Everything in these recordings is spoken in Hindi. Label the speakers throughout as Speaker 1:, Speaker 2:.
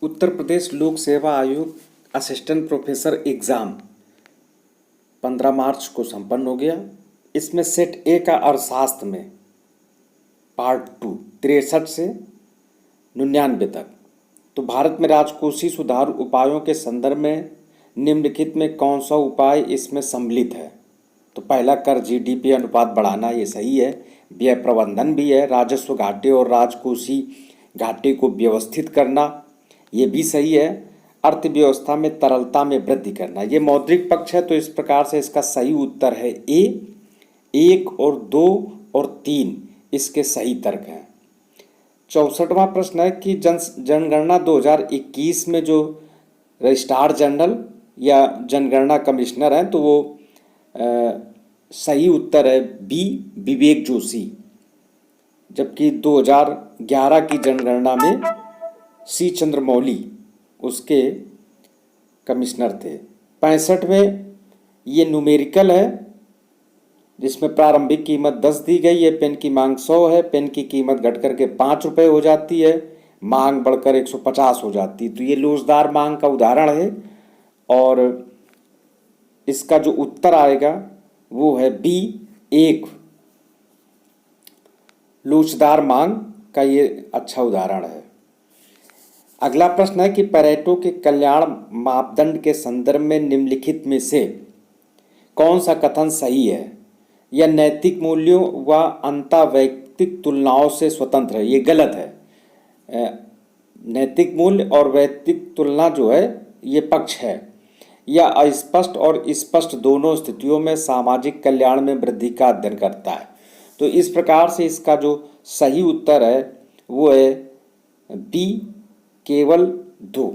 Speaker 1: उत्तर प्रदेश लोक सेवा आयोग असिस्टेंट प्रोफेसर एग्ज़ाम 15 मार्च को संपन्न हो गया। इसमें सेट ए का अर्थशास्त्र में पार्ट 2 63 से 99 तक। तो भारत में राजकोषीय सुधार उपायों के संदर्भ में निम्नलिखित में कौन सा उपाय इसमें सम्मिलित है? तो पहला, कर जीडीपी अनुपात बढ़ाना, ये सही है। व्यय प्रबंधन भी है। राजस्व घाटे और राजकोषीय घाटे को व्यवस्थित करना, ये भी सही है। अर्थव्यवस्था में तरलता में वृद्धि करना, ये मौद्रिक पक्ष है। तो इस प्रकार से इसका सही उत्तर है ए। 1 और 2 और 3 इसके सही तर्क हैं। 64वां प्रश्न है कि जनगणना 2021 में जो रजिस्ट्रार जनरल या जनगणना कमिश्नर हैं, तो वो सही उत्तर है बी, विवेक जोशी। जबकि 2011 की जनगणना में सी चंद्रमौली उसके कमिश्नर थे। 65वें ये न्यूमेरिकल है, जिसमें प्रारंभिक कीमत 10 दी गई है। पेन की मांग 100 है। पेन की कीमत घट करके 5 रुपये हो जाती है, मांग बढ़कर 150 हो जाती है। तो ये लोचदार मांग का उदाहरण है और इसका जो उत्तर आएगा वो है बी, 1। लोचदार मांग का ये अच्छा उदाहरण है। अगला प्रश्न है कि पेरेटो के कल्याण मापदंड के संदर्भ में निम्नलिखित में से कौन सा कथन सही है? यह नैतिक मूल्यों व अंतर्वैयक्तिक तुलनाओं से स्वतंत्र है, ये गलत है। नैतिक मूल्य और वैयक्तिक तुलना जो है ये पक्ष है। यह अस्पष्ट और स्पष्ट दोनों स्थितियों में सामाजिक कल्याण में वृद्धि का अध्ययन करता है। तो इस प्रकार से इसका जो सही उत्तर है वो है बी, केवल 2।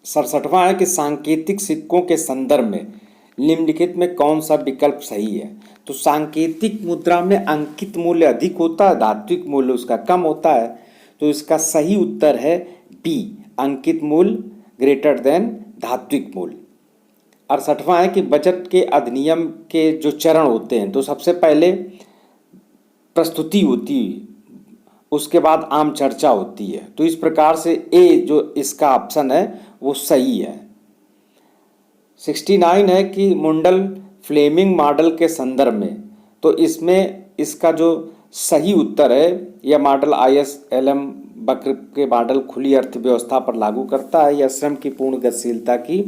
Speaker 1: 67वां है कि सांकेतिक सिक्कों के संदर्भ में निम्नलिखित में कौन सा विकल्प सही है? तो सांकेतिक मुद्रा में अंकित मूल्य अधिक होता है, धात्विक मूल्य उसका कम होता है। तो इसका सही उत्तर है बी, अंकित मूल्य ग्रेटर देन धात्विक मूल्य। 68वां है कि बजट के अधिनियम के जो चरण होते हैं, तो सबसे पहले प्रस्तुति होती है, उसके बाद आम चर्चा होती है। तो इस प्रकार से ए जो इसका ऑप्शन है वो सही है। 69 है कि मुंडल फ्लेमिंग मॉडल के संदर्भ में, तो इसमें इसका जो सही उत्तर है, यह मॉडल ISLM वक्र के मॉडल खुली अर्थव्यवस्था पर लागू करता है, यह श्रम की पूर्ण गतिशीलता की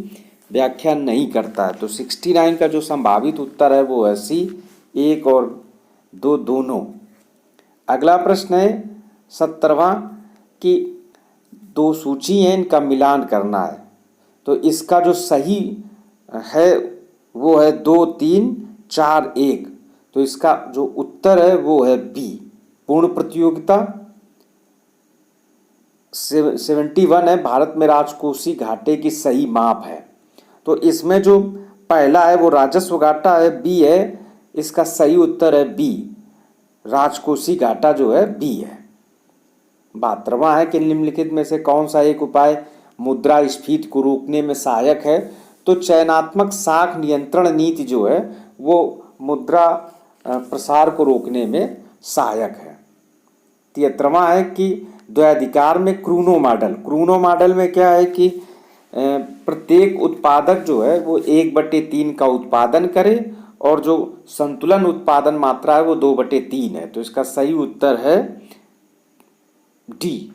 Speaker 1: व्याख्या नहीं करता है। तो 69 का जो संभावित उत्तर है वो है सी, 1 और 2 दोनों। अगला प्रश्न है 70वां कि 2 सूची हैं, इनका मिलान करना है। तो इसका जो सही है वो है 2, 3, 4, 1। तो इसका जो उत्तर है वो है बी, पूर्ण प्रतियोगिता। 71 है भारत में राजकोषीय घाटे की सही माप है। तो इसमें जो पहला है वो राजस्व घाटा है, बी है। इसका सही उत्तर है बी, राजकोषीय घाटा जो है बी है। 72वां है कि निम्नलिखित में से कौन सा एक उपाय मुद्रास्फीति को रोकने में सहायक है? तो चयनात्मक साख नियंत्रण नीति जो है वो मुद्रा प्रसार को रोकने में सहायक है। 73वां है कि द्वैधिकार में क्रूनो मॉडल में क्या है कि प्रत्येक उत्पादक जो है वो 1/3 का उत्पादन करे और जो संतुलन उत्पादन मात्रा है वो 2/3 है। तो इसका सही उत्तर है डी।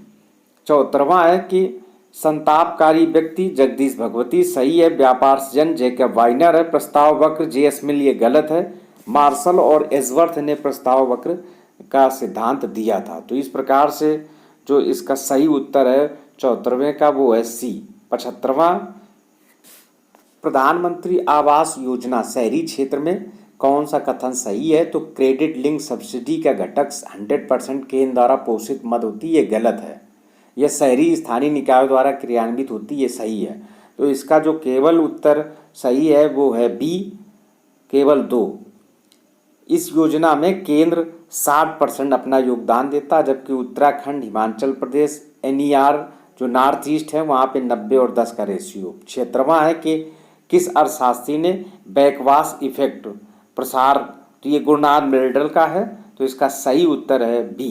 Speaker 1: 74वां है कि संतापकारी व्यक्ति जगदीश भगवती, सही है। व्यापार सृजन जैकब वाइनर है। प्रस्ताव वक्र JS मिल, ये गलत है। मार्शल और एजवर्थ ने प्रस्ताव वक्र का सिद्धांत दिया था। तो इस प्रकार से जो इसका सही उत्तर है 74वें का वो है सी। 75वां, प्रधानमंत्री आवास योजना शहरी क्षेत्र में कौन सा कथन सही है? तो क्रेडिट लिंक सब्सिडी का घटक 100% केंद्र द्वारा पोषित मद होती है, ये गलत है। यह शहरी स्थानीय निकायों द्वारा क्रियान्वित होती है, ये सही है। तो इसका जो केवल उत्तर सही है वो है बी, केवल 2। इस योजना में केंद्र 60% अपना योगदान देता है, जबकि उत्तराखंड, हिमाचल प्रदेश, NER जो नॉर्थ ईस्ट है वहाँ पे 90 और 10 का रेशियो। 76वां है कि किस अर्थशास्त्री ने बैकवाश इफेक्ट प्रसार, तो ये गुरनाथ मिल्टन का है। तो इसका सही उत्तर है बी,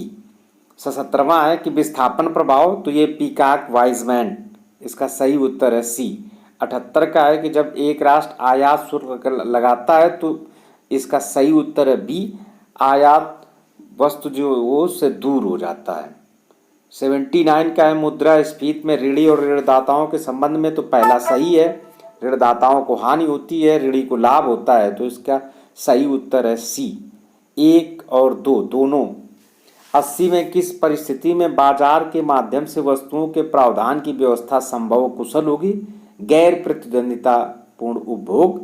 Speaker 1: 77वां है कि विस्थापन प्रभाव, तो ये पीकॉक वाइजमैन, इसका सही उत्तर है सी। 78 का है कि जब एक राष्ट्र आयात शुल्क लगाता है तो इसका सही उत्तर है बी, आयात वस्तु जो वो उससे दूर हो जाता है। 79 का है मुद्रास्फीति में ऋणी और ऋणदाताओं के संबंध में, तो पहला सही है, ऋणदाताओं को हानि होती है, ऋणी को लाभ होता है, तो इसका सही उत्तर है सी। 1 और 2 दोनों। 80 में किस परिस्थिति में बाजार के माध्यम से वस्तुओं के प्रावधान की व्यवस्था संभव कुशल होगी? गैर प्रतिद्वंदिता पूर्ण उपभोग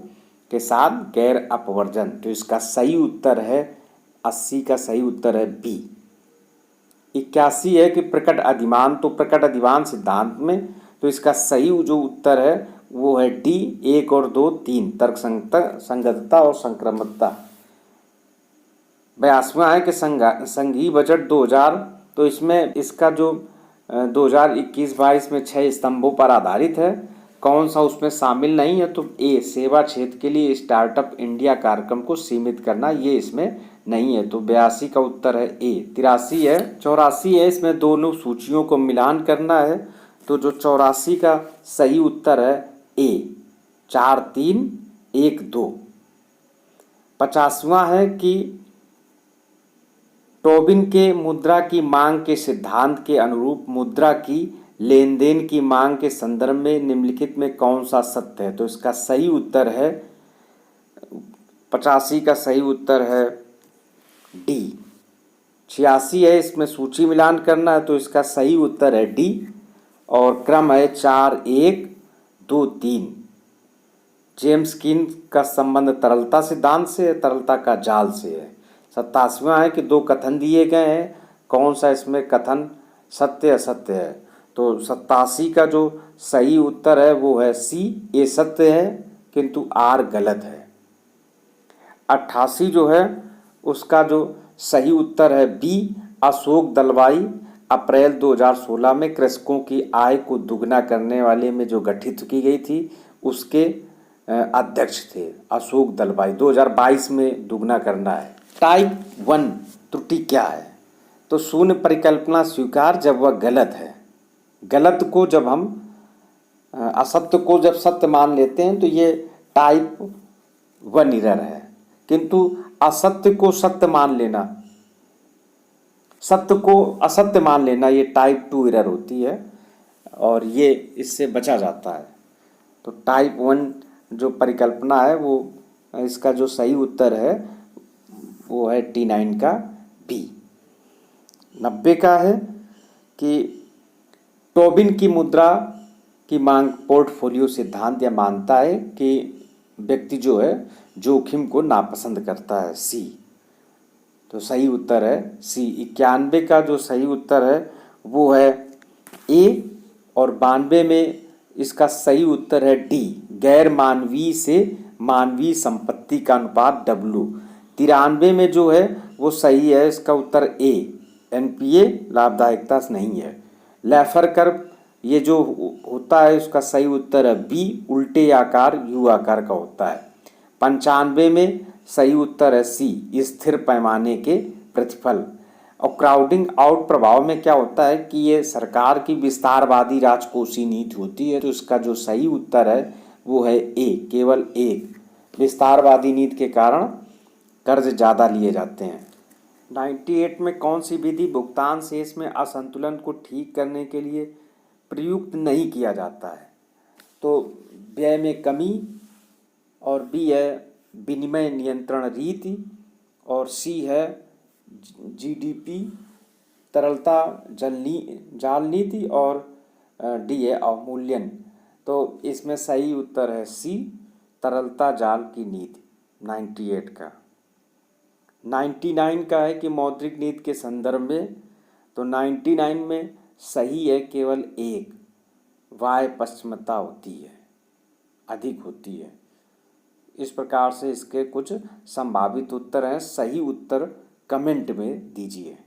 Speaker 1: के साथ गैर अपवर्जन, तो इसका सही उत्तर है 80 का सही उत्तर है बी। 81 है कि प्रकट अधिमान, तो प्रकट अधिमान सिद्धांत में, तो इसका सही जो उत्तर है वो है डी। 1 और 2 3 तर्क संगतता और संक्रमणता। 82वां है कि संघीय बजट 2000, तो इसमें इसका जो 2021-22 में 6 स्तंभों पर आधारित है, कौन सा उसमें शामिल नहीं है? तो ए, सेवा क्षेत्र के लिए स्टार्टअप इंडिया कार्यक्रम को सीमित करना, ये इसमें नहीं है, तो 82 का उत्तर है ए। 83 है, 84 है, इसमें दोनों सूचियों को मिलान करना है, तो जो 84 का सही उत्तर है ए, 4 3 1 2। 50वां है कि टोबिन के मुद्रा की मांग के सिद्धांत के अनुरूप मुद्रा की लेन देन की मांग के संदर्भ में निम्नलिखित में कौन सा सत्य है? तो इसका सही उत्तर है 85 का सही उत्तर है डी। 86 है, इसमें सूची मिलान करना है, तो इसका सही उत्तर है डी, और क्रम है 4 1 2 3। जेम्स कीन का संबंध तरलता सिद्धांत से है, तरलता का जाल से है। 87वां है कि 2 कथन दिए गए हैं, कौन सा इसमें कथन सत्य असत्य है? तो 87 का जो सही उत्तर है वो है सी, ये सत्य है किंतु आर गलत है। 88 जो है उसका जो सही उत्तर है बी, अशोक दलवाई अप्रैल 2016 में कृषकों की आय को दुगना करने वाले में जो गठित की गई थी उसके अध्यक्ष थे अशोक दलवाई। 2022 में दुगना करना है। टाइप 1 त्रुटि क्या है? तो शून्य परिकल्पना स्वीकार जब वह गलत है, गलत को जब हम असत्य को जब सत्य मान लेते हैं तो ये टाइप 1 एरर है, किंतु असत्य को सत्य मान लेना, सत्य को असत्य मान लेना, ये टाइप 2 एरर होती है और ये इससे बचा जाता है। तो टाइप 1 जो परिकल्पना है वो इसका जो सही उत्तर है वो है T9 का बी। 90 का है कि टोबिन की मुद्रा की मांग पोर्टफोलियो सिद्धांत यह मानता है कि व्यक्ति जो है जोखिम को नापसंद करता है, सी। तो सही उत्तर है सी। 91 का जो सही उत्तर है वो है ए, और 92 में इसका सही उत्तर है डी, गैर मानवीय से मानवीय संपत्ति का अनुपात डब्ल्यू। 93 में जो है वो सही है, इसका उत्तर ए, एनपीए लाभदायकता नहीं है। लेफर कर्व ये जो होता है उसका सही उत्तर है बी, उल्टे आकार यू आकार का होता है। 95 में सही उत्तर है सी, स्थिर पैमाने के प्रतिफल। और क्राउडिंग आउट प्रभाव में क्या होता है कि ये सरकार की विस्तारवादी राजकोषीय नीति होती है, तो इसका जो सही उत्तर है वो है ए, केवल एक, विस्तारवादी नीति के कारण कर्ज ज़्यादा लिए जाते हैं। 98 में कौन सी विधि भुगतान शेष में असंतुलन को ठीक करने के लिए प्रयुक्त नहीं किया जाता है? तो व्यय में कमी, और बी है विनिमय नियंत्रण रीति, और सी है जीडीपी तरलता जाल नीति, और डी है अवमूल्यन। तो इसमें सही उत्तर है सी, तरलता जाल की नीति 98 का। 99 का है कि मौद्रिक नीति के संदर्भ में, तो 99 में सही है केवल एक, वाय पश्चिमता होती है, अधिक होती है। इस प्रकार से इसके कुछ संभावित उत्तर हैं, सही उत्तर कमेंट में दीजिए।